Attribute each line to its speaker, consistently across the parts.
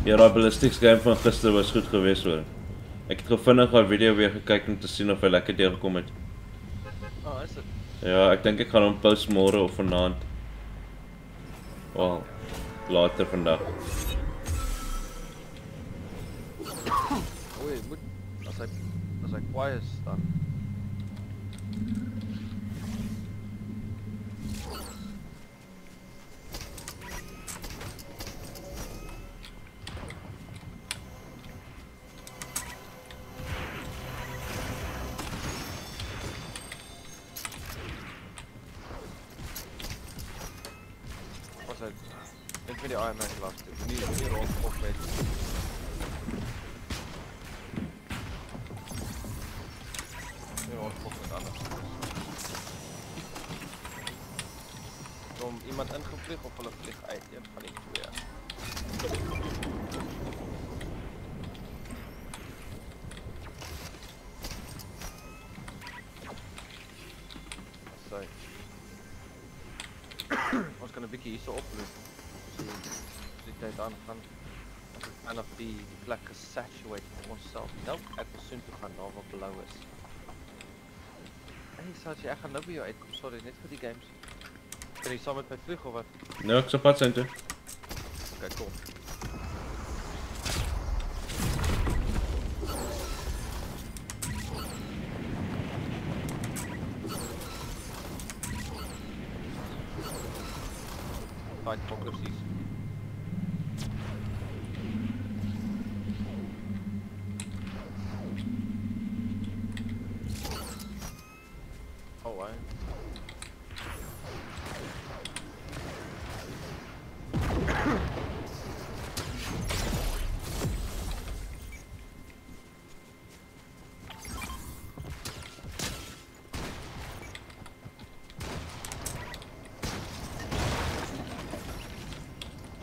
Speaker 1: Ja, die ballistics game van gister was goed geweest hoor. Ek het vinnig haar video weer gekyk om te sien of hy lekker deurgekom het.
Speaker 2: Oh, is dit?
Speaker 1: Ja, ek dink ek gaan hom post môre of vanaand. Wel, later vandag.
Speaker 2: Oei, moet as hy kwaai is dan. Ek vind die Iron Man lastig. Nie rondkop met. Nie rondkop met anders. Om iemand ingevlieg of hulle vlieg uit, een van die twee. Sorry. Ons kan 'n bietjie hierso oploop. Die tijd aangaan. En of die plek gesaturate vir onsself. Nou, ek wil soon toe gaan daar waar blou is. Hey, Saatjie, ek gaan nou by jou uitkom, sorry, net vir die games. Kan jy saam met my vlieg of wat?
Speaker 1: Nou, ek sal pad zijn toe.
Speaker 2: Kijk, kom. Fine, precies. Oh, wow.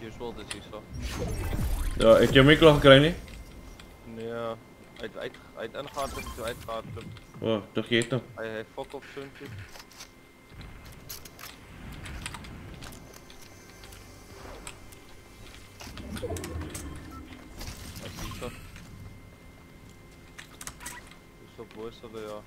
Speaker 2: Usual dit hierso.
Speaker 1: Ja, ek jou mikkel gekry nie?
Speaker 2: Nee, uit ingaan toe uitgaan toe.
Speaker 1: O, tog jy het nou.
Speaker 2: Hy fok op soon toe. Wat is hierso? Hierso boos hulle ja.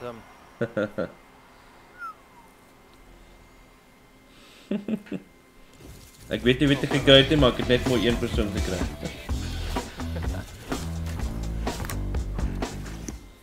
Speaker 2: Tim.
Speaker 1: Ek weet nie wie dit gekry het nie, maar ek het net mooi een persoon gekry.